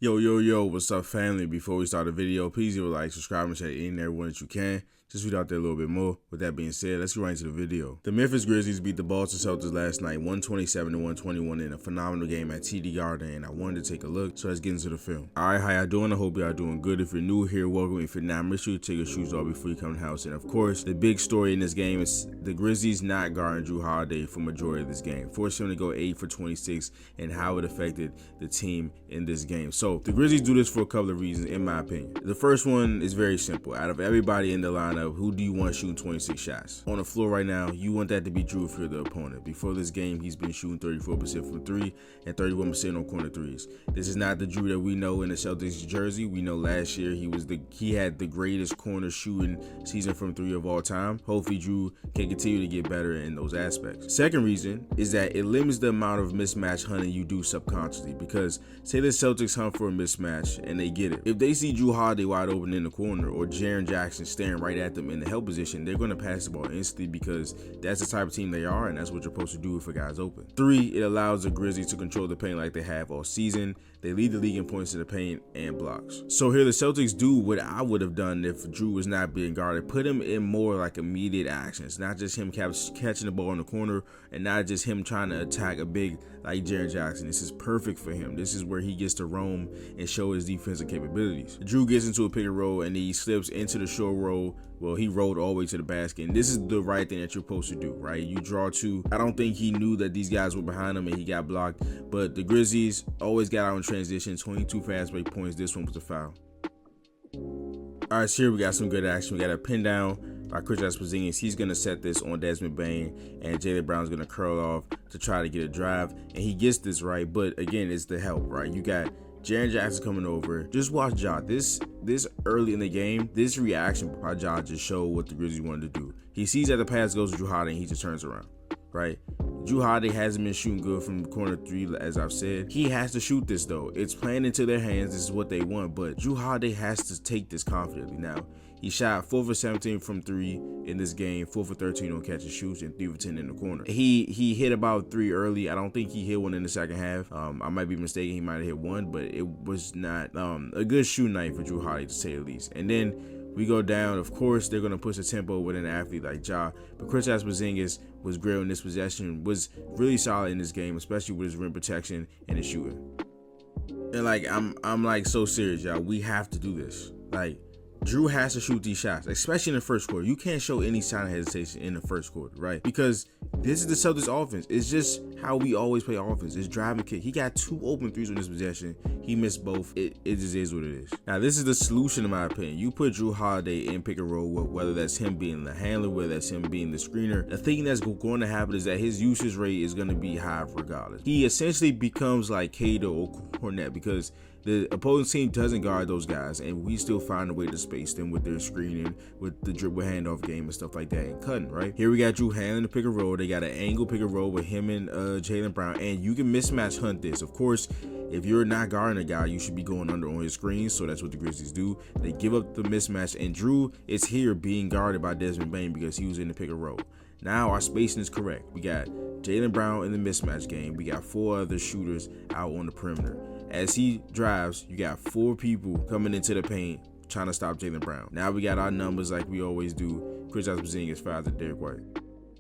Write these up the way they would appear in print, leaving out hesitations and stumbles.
Yo, what's up, family? Before we start the video, please leave a like, subscribe, and share any and everyone that you can. Just read out there a little bit more. With that being said, let's get right into the video. The Memphis Grizzlies beat the Boston Celtics last night, 127-121 in a phenomenal game at TD Garden, and I wanted to take a look, so let's get into the film. Alright, how y'all doing? I hope y'all doing good. If you're new here, welcome. If you're not, make sure you take your shoes off before you come to the house. And of course, the big story in this game is the Grizzlies not guarding Jrue Holiday for majority of this game, forcing him to go 8 for 26, and how it affected the team in this game. So the Grizzlies do this for a couple of reasons, in my opinion. The first one is very simple. Out of everybody in the lineup, who do you want shooting 26 shots? On the floor right now, you want that to be Jrue if you're the opponent. Before this game, he's been shooting 34% from 3 and 31% on corner threes. This is not the Jrue that we know in the Celtics jersey. We know last year he had the greatest corner shooting season from 3 of all time. Hopefully Jrue can continue to get better in those aspects. Second reason is that it limits the amount of mismatch hunting you do subconsciously, because say the Celtics hunt for a mismatch and they get it. If they see Jrue Holiday wide open in the corner or Jaren Jackson staring right at them in the help position, they're going to pass the ball instantly, because that's the type of team they are, and that's what you're supposed to do if a guy's open. 3, it allows the Grizzlies to control the paint like they have all season. They lead the league in points to the paint and blocks. So here the Celtics do what I would have done if Jrue was not being guarded. Put him in more like immediate actions, not just him catching the ball in the corner and not just him trying to attack a big like Jaren Jackson. This is perfect for him. This is where he gets to roam and show his defensive capabilities. Jrue gets into a pick and roll and he slips into the short roll. Well, he rolled all the way to the basket, and this is the right thing that you're supposed to do, right? You draw 2. I don't think he knew that these guys were behind him and he got blocked, but the Grizzlies always got out in transition, 22 fast break points. This one was a foul. All right, so here we got some good action. We got a pin down by Kristaps Porzingis. He's going to set this on Desmond Bane, and Jaylen Brown's going to curl off to try to get a drive, and he gets this right, but again, it's the help, right? You got Jaren Jackson coming over. Just watch Ja. This early in the game, this reaction by Ja just showed what the Grizzlies wanted to do. He sees that the pass goes to Jrue Holiday and he just turns around, right? Jrue Holiday hasn't been shooting good from corner 3, as I've said. He has to shoot this though. It's playing into their hands. This is what they want, but Jrue Holiday has to take this confidently. Now, he shot 4 for 17 from 3 in this game, 4 for 13 on catch and shoots, and 3 for 10 in the corner. He hit about 3 early. I don't think he hit one in the second half. I might be mistaken. He might have hit one, but it was not a good shooting night for Jrue Holiday, to say the least. And then we go down. Of course, they're going to push the tempo with an athlete like Ja, but Kristaps Porzingis was great in this possession, was really solid in this game, especially with his rim protection and his shooting. And like, I'm like so serious, y'all. We have to do this. Like, Jrue has to shoot these shots, especially in the first quarter. You can't show any sign of hesitation in the first quarter, right? Because this is the Celtics offense. It's just how we always play offense. It's drive and kick. He got 2 open threes on this possession. He missed both. It just is what it is. Now, this is the solution, in my opinion. You put Jrue Holiday in pick and roll, whether that's him being the handler, whether that's him being the screener. The thing that's going to happen is that his usage rate is going to be high regardless. He essentially becomes like Cato or Cornette, because the opposing team doesn't guard those guys, and we still find a way to space them with their screening, with the dribble handoff game and stuff like that, and cutting, right? Here we got Jrue handling the pick and roll. They got an angle pick and roll with him and Jaylen Brown, and you can mismatch hunt this. Of course, if you're not guarding a guy, you should be going under on his screens, so that's what the Grizzlies do. They give up the mismatch, and Jrue is here being guarded by Desmond Bane because he was in the pick and roll. Now our spacing is correct. We got Jaylen Brown in the mismatch game. We got 4 other shooters out on the perimeter. As he drives, you got 4 people coming into the paint trying to stop Jaylen Brown. Now we got our numbers like we always do. Kristaps Porzingis fouls to Derek White.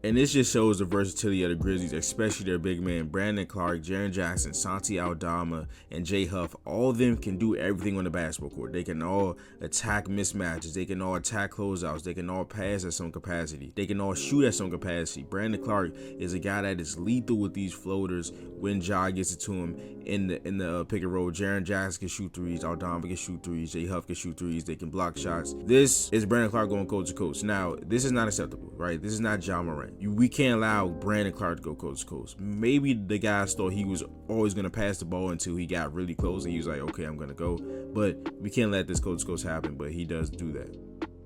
And this just shows the versatility of the Grizzlies, especially their big man, Brandon Clark, Jaren Jackson, Santi Aldama, and Jay Huff. All of them can do everything on the basketball court. They can all attack mismatches. They can all attack closeouts. They can all pass at some capacity. They can all shoot at some capacity. Brandon Clark is a guy that is lethal with these floaters when Ja gets it to him in the pick and roll. Jaren Jackson can shoot threes. Aldama can shoot threes. Jay Huff can shoot threes. They can block shots. This is Brandon Clark going coast to coast. Now, this is not acceptable, right? This is not Ja Morant. We can't allow Brandon Clark to go coast to coast. Maybe the guys thought he was always going to pass the ball until he got really close and he was like, okay, I'm going to go. But we can't let this coast to coast happen, but he does do that.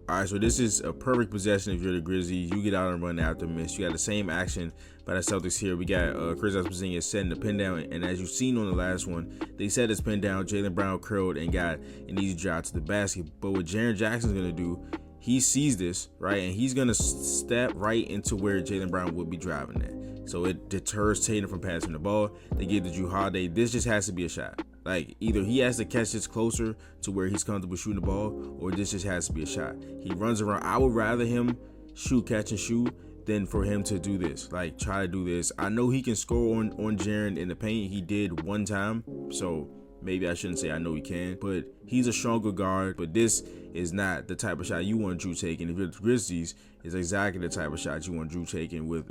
All right, so this is a perfect possession if you're the Grizzlies. You get out and run after miss. You got the same action by the Celtics here. We got Kristaps Porzingis setting the pin down, and as you've seen on the last one, they set his pin down. Jaylen Brown curled and got an easy drive to the basket. But what Jaren Jackson's going to do, he sees this, right, and he's going to step right into where Jaylen Brown would be driving at. So it deters Tatum from passing the ball. They give the Jrue Holiday. This just has to be a shot. Like, either he has to catch this closer to where he's comfortable shooting the ball, or this just has to be a shot. He runs around. I would rather him shoot, catch, and shoot than for him to do this. Like, try to do this. I know he can score on Jaren in the paint. He did one time, so maybe I shouldn't say I know he can, but he's a stronger guard. But this is not the type of shot you want Drew taking. If you're the Grizzlies, it's exactly the type of shot you want Drew taking with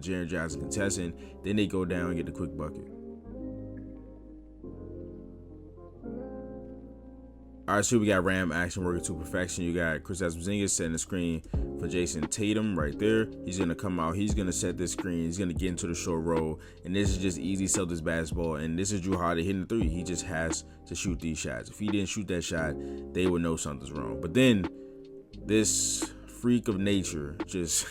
Jaren Jackson contesting. Then they go down and get the quick bucket. All right, so we got Ram action working to perfection. You got Kristaps Porzingis setting the screen for Jason Tatum right there. He's going to come out. He's going to set this screen. He's going to get into the short roll. And this is just easy Celtics basketball. And this is Drew Holiday hitting the three. He just has to shoot these shots. If he didn't shoot that shot, they would know something's wrong. But then this freak of nature, just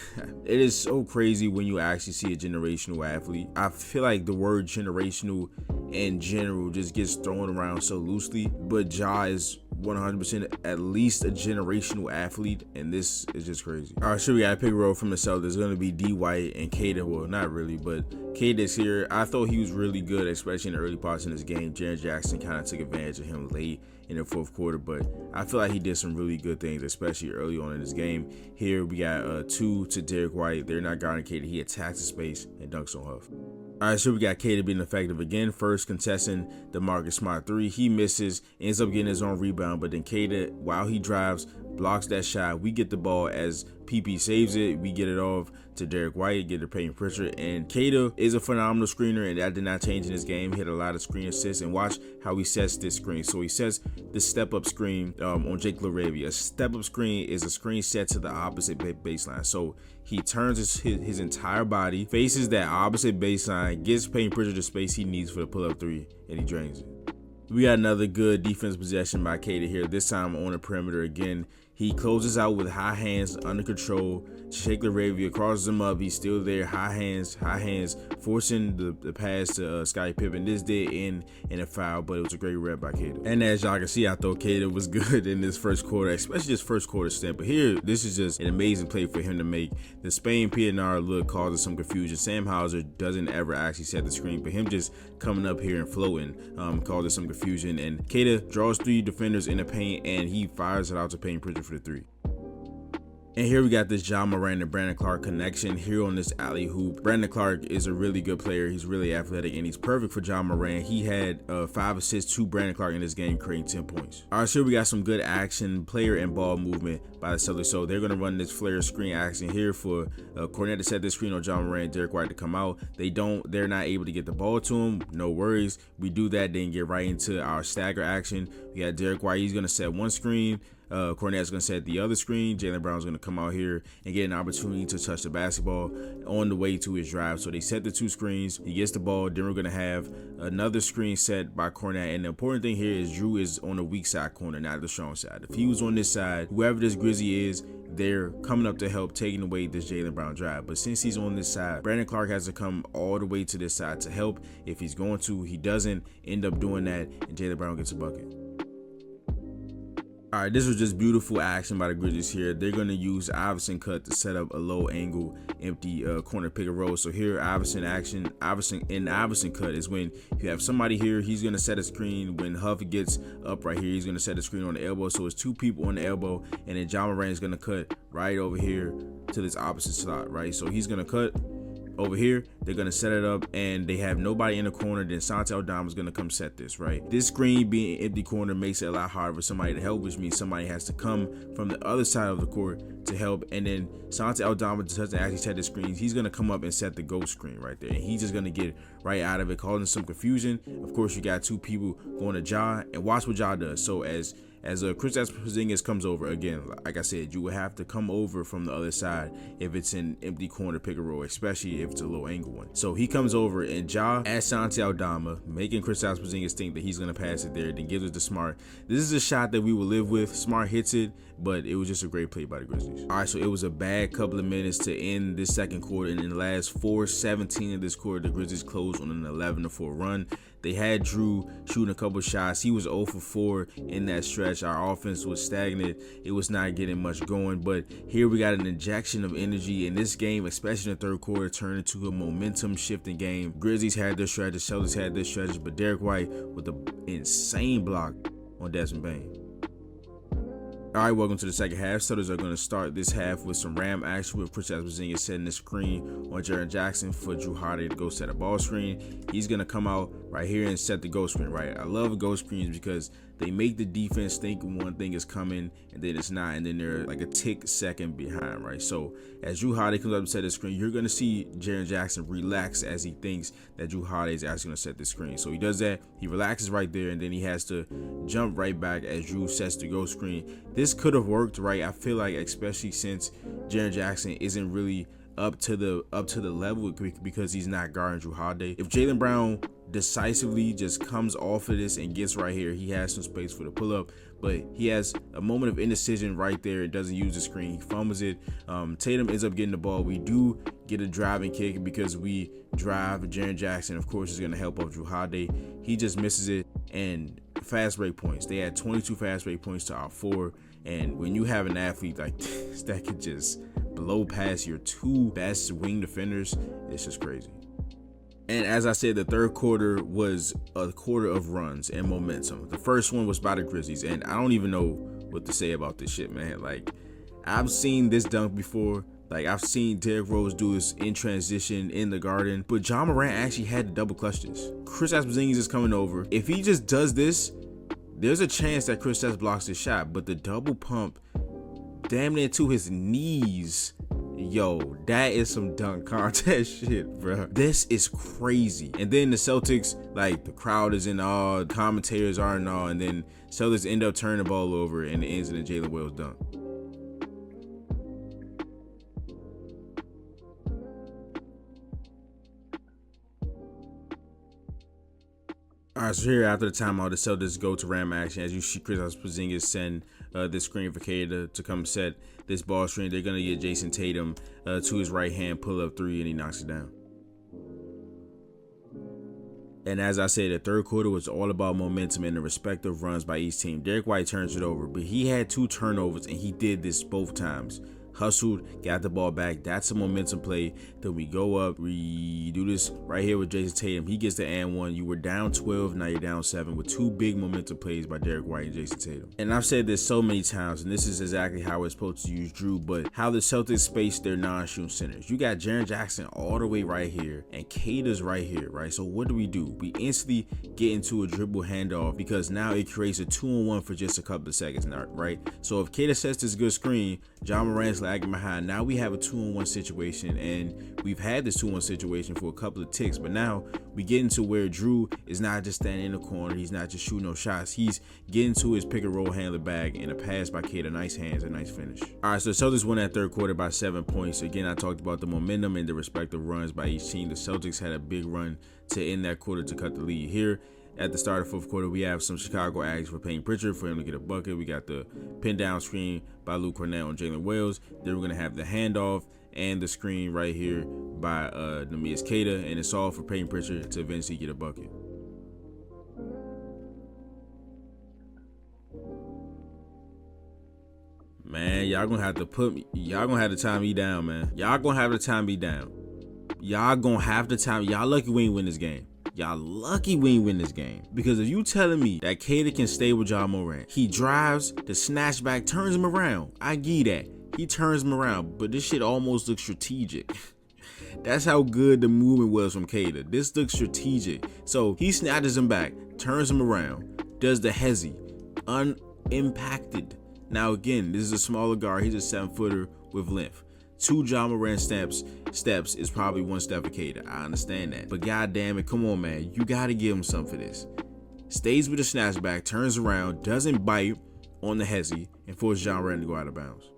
it is so crazy when you actually see a generational athlete. I feel like the word generational in general just gets thrown around so loosely, but Ja is 100% at least a generational athlete, and this is just crazy. All right, so we got a pick and roll from the Celtics. It's going to be D White and Kata. Well, not really, but Kata is here. I thought he was really good, especially in the early parts in this game. Jaren Jackson kind of took advantage of him late in the fourth quarter, but I feel like he did some really good things, especially early on in this game. Here we got 2 to Derek White. They're not guarding Kata. He attacks the space and dunks on Huff. All right, so we got Kata being effective again. First contesting the Marcus Smart 3. He misses, ends up getting his own rebound, but then Kata, while he drives, blocks that shot. We get the ball as PP saves it. We get it off to Derek White, get the paint pressure, and Kata is a phenomenal screener, and that did not change in his game. He had a lot of screen assists, and watch how he sets this screen. So he sets the step-up screen on Jake LaRavia. A step-up screen is a screen set to the opposite baseline. So he turns his entire body, faces that opposite baseline, gets paint pressure to space he needs for the pull-up three, and he drains it. We got another good defense possession by Kata here, this time on the perimeter again. He closes out with high hands under control. Shake LaRavia crosses him up. He's still there. High hands, forcing the pass to Scottie Pippen. This did end in a foul, but it was a great rep by Kata. And as y'all can see, I thought Kata was good in this first quarter, especially this first quarter stint. But here, this is just an amazing play for him to make. The Spain PNR look causes some confusion. Sam Hauser doesn't ever actually set the screen, but him just coming up here and floating causes some confusion. And Kata draws 3 defenders in the paint, and he fires it out to paint Pritchard for the 3. And here we got this Ja Morant and Brandon Clark connection here on this alley hoop. Brandon Clark is a really good player. He's really athletic, and he's perfect for Ja Morant. He had 5 assists to Brandon Clark in this game, creating 10 points. All right, so we got some good action, player and ball movement by the Celtics. So they're going to run this flare screen action here for Cornette to set this screen on Ja Morant, Derek White to come out. They're not able to get the ball to him. No worries. We do that, then get right into our stagger action. We got Derek White. He's going to set one screen. Cornette's going to set the other screen. Jaylen Brown's going to come out here and get an opportunity to touch the basketball on the way to his drive. So they set the 2 screens. He gets the ball. Then we're going to have another screen set by Cornette. And the important thing here is Drew is on the weak side corner, not the strong side. If he was on this side, whoever this Grizzly is, they're coming up to help, taking away this Jaylen Brown drive. But since he's on this side, Brandon Clark has to come all the way to this side to help. If he's going to, he doesn't end up doing that, and Jaylen Brown gets a bucket. All right, this was just beautiful action by the Grizzlies here. They're going to use Iverson cut to set up a low angle empty corner pick and roll. So here, Iverson cut is when you have somebody here. He's going to set a screen. When Huff gets up right here, he's going to set a screen on the elbow. So it's 2 people on the elbow, and then Ja Morant is going to cut right over here to this opposite slot, right? So he's going to cut over here. They're going to set it up, and they have nobody in the corner. Then Santi Aldama is going to come set this, right? This screen being an empty corner makes it a lot harder for somebody to help, which means somebody has to come from the other side of the court to help. And then Santi Aldama doesn't actually set the screens. He's going to come up and set the ghost screen right there, and he's just going to get right out of it, causing some confusion. Of course, you got 2 people going to Ja, and watch what Ja does. So as Kristaps Porzingis comes over, again, like I said, you would have to come over from the other side if it's an empty corner pick and roll, especially if it's a low angle one. So he comes over, and Ja adds Santi Aldama, making Kristaps Porzingis think that he's going to pass it there, then gives it to Smart. This is a shot that we will live with. Smart hits it, but it was just a great play by the Grizzlies. All right, so it was a bad couple of minutes to end this second quarter, and in the last 4:17 of this quarter, the Grizzlies closed on an 11-4 run. They had Drew shooting a couple shots. He was 0 for 4 in that stretch. Our offense was stagnant. It was not getting much going. But here we got an injection of energy in this game, especially in the third quarter, turned into a momentum shifting game. Grizzlies had their stretches, Celtics had their stretches, but Derek White with an insane block on Desmond Bane. All right, welcome to the second half. Celtics are going to start this half with some ram action with Kristaps Porzingis setting the screen on Jaren Jackson for Jrue Holiday to go set a ball screen. He's going to come out right here and set the ghost screen, right? I love ghost screens because they make the defense think one thing is coming and then it's not, and then they're like a tick second behind, right? So as Jrue Holiday comes up to set the screen, you're going to see Jaren Jackson relax as he thinks that Jrue Holiday is actually going to set the screen. So he does that, he relaxes right there, and then he has to jump right back as Jrue sets the ghost screen. This could have worked, right? I feel like, especially since Jaren Jackson isn't really up to the level because he's not guarding Jrue Holiday. If Jaylen Brown decisively just comes off of this and gets right here, he has some space for the pull-up, but he has a moment of indecision right there and doesn't use the screen. He fumbles it. Tatum ends up getting the ball. We do get a driving kick because we drive. Jaren Jackson, of course, is going to help off Jrue Holiday. He just misses it. And fast break points. They had 22 fast break points to our 4. And when you have an athlete like this that can just blow past your 2 best wing defenders, it's just crazy. And as I said, the third quarter was a quarter of runs and momentum. The first one was by the Grizzlies, and I don't even know what to say about this shit, man. Like, I've seen this dunk before. Like, I've seen Derrick Rose do this in transition in the Garden, but Ja Morant actually had to double clutch this. Kristaps Porzingis is coming over. If he just does this, there's a chance that Kristaps blocks his shot, but the double pump damn near to his knees, yo, that is some dunk contest shit, bro. This is crazy. And then the Celtics, like, the crowd is in awe, commentators are in awe, and then Celtics end up turning the ball over and it ends in a Jalen Wells dunk. All right, so here after the timeout, the Celtics go to ram action. As you see, Kristaps Porzingis send this screen for Kata to come set this ball screen. They're going to get Jason Tatum to his right hand, pull up 3, and he knocks it down. And as I said, the third quarter was all about momentum and the respective runs by each team. Derek White turns it over, but he had 2 turnovers, and he did this both times. Hustled, got the ball back. That's a momentum play. Then we go up. We do this right here with Jason Tatum. He gets the and 1. You were down 12, now you're down 7 with 2 big momentum plays by Derek White and Jason Tatum. And I've said this so many times, and this is exactly how we're supposed to use Jrue, but how the Celtics space their non-shooting centers. You got Jaren Jackson all the way right here, and Kata's right here, right? So what do? We instantly get into a dribble handoff because now it creates a 2-on-1 for just a couple of seconds now, right? So if Kata sets this good screen, Ja Morant's lagging behind. Now we have a 2-on-1 situation, and we've had this 2-on-1 situation for a couple of ticks, but now we get into where Jrue is not just standing in the corner. He's not just shooting no shots. He's getting to his pick and roll handler bag, and a pass by Kata. Nice hands, a nice finish. All right, so the Celtics won that third quarter by 7 points. Again, I talked about the momentum and the respective runs by each team. The Celtics had a big run to end that quarter to cut the lead. Here at the start of the fourth quarter, we have some Chicago Ags for Payne Pritchard for him to get a bucket. We got the pin down screen by Luke Cornett on Jalen Wells. Then we're going to have the handoff and the screen right here by Neemias Queta, and it's all for Payne Pritchard to eventually get a bucket. Man, y'all gonna have to time me down, man. Y'all gonna have to time me down. Y'all lucky we ain't win this game. Y'all lucky we ain't win this game. Because if you telling me that Kata can stay with Ja Morant, he drives, the snatch back, turns him around. I give that. He turns him around, but this shit almost looks strategic. That's how good the movement was from Kata. This looks strategic. So he snatches him back, turns him around, does the hezzy, unimpacted. Now again, this is a smaller guard. He's a 7-footer with length. 2 Ja Morant steps is probably 1 step for Kata. I understand that. But god damn it, come on, man. You gotta give him something for this. Stays with the snatchback, turns around, doesn't bite on the hezzy, and forces Ja Morant to go out of bounds.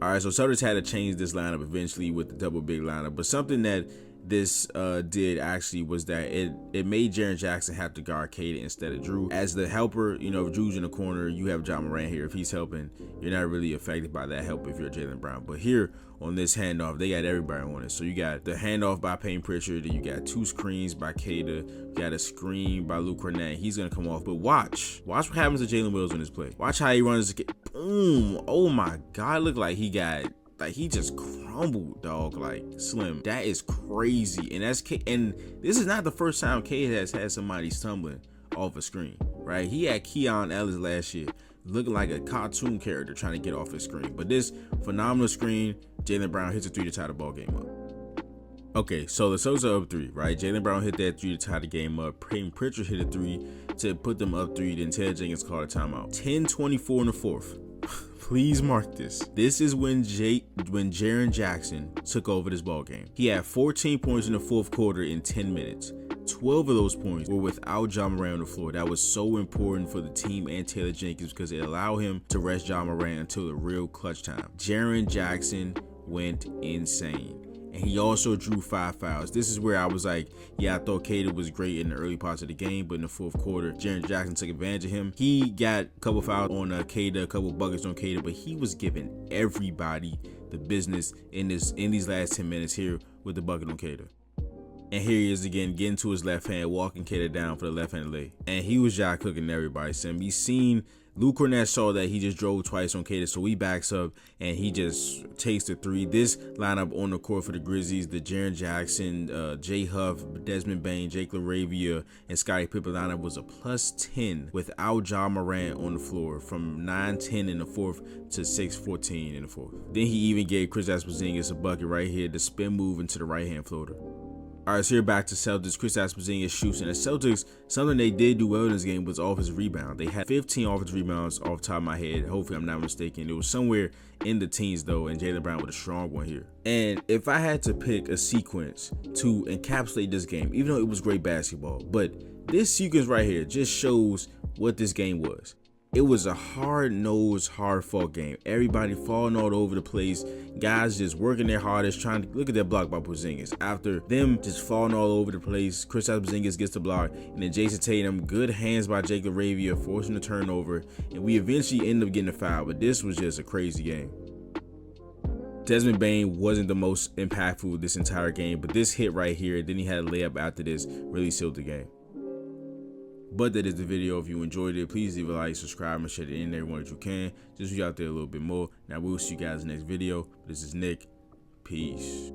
All right, so Celtics had to change this lineup eventually with the double big lineup, but something that this did actually was that it made Jaren Jackson have to guard Kata instead of Drew. As the helper, you know, if Drew's in the corner, you have Ja Morant here. If he's helping, you're not really affected by that help if you're Jaylen Brown. But here on this handoff, they got everybody on it. So you got the handoff by Payne Pritchard, then you got 2 screens by Kata, you got a screen by Luke Cornett. He's gonna come off, but watch what happens to Jalen Wills on this play. Watch how he runs. Boom! Oh my God, look like he just crumbled, dog. Like, Slim, that is crazy. And and this is not the first time K has had somebody stumbling off a screen, right? He had Keon Ellis last year looking like a cartoon character trying to get off his screen. But this phenomenal screen, Jaylen Brown hits a 3 to tie the ball game up. Okay, so the Celtics are up 3, right? Jaylen Brown hit that 3 to tie the game up. Payne Pritchard hit a 3 to put them up 3. Then Ted Jenkins called a timeout. 10:24 in the fourth. Please mark this. This is when Jaren Jackson took over this ball game. He had 14 points in the fourth quarter in 10 minutes. 12 of those points were without Ja Morant on the floor. That was so important for the team and Taylor Jenkins because it allowed him to rest Ja Morant until the real clutch time. Jaren Jackson went insane. And he also drew 5 fouls. This is where I was like, yeah, I thought Kata was great in the early parts of the game, but in the fourth quarter, Jaren Jackson took advantage of him. He got a couple fouls on Kata, a couple buckets on Kata, but he was giving everybody the business in these last 10 minutes here with the bucket on Kata. And here he is again, getting to his left hand, walking Kata down for the left-handed lay. And he was just cooking everybody. Sim, he's seen Luke Cornett saw that he just drove twice on Kata, so he backs up and he just takes the 3. This lineup on the court for the Grizzlies, the Jaren Jackson, Jay Huff, Desmond Bane, Jake LaRavia, and Scottie Pippen lineup was a +10 without Ja Morant on the floor from 9-10 in the fourth to 6-14 in the fourth. Then he even gave Kristaps Porzingis a bucket right here, the spin move into the right-hand floater. All right, so here back to Celtics. Kristaps Porzingis shoots, and the Celtics, something they did do well in this game was offensive rebound. They had 15 offensive rebounds off the top of my head. Hopefully, I'm not mistaken. It was somewhere in the teens, though, and Jaylen Brown with a strong one here. And if I had to pick a sequence to encapsulate this game, even though it was great basketball, but this sequence right here just shows what this game was. It was a hard-nosed, hard-fought game. Everybody falling all over the place. Guys just working their hardest, trying to look at that block by Porzingis. After them just falling all over the place, Kristaps Porzingis gets the block, and then Jason Tatum, good hands by Jake LaRavia, forcing the turnover, and we eventually end up getting a foul. But this was just a crazy game. Desmond Bane wasn't the most impactful this entire game, but this hit right here, then he had a layup after this, really sealed the game. But that is the video. If you enjoyed it, please leave a like, subscribe, and share it in everyone that you can. Just reach out there a little bit more. Now we'll see you guys in the next video. This is Nick. Peace.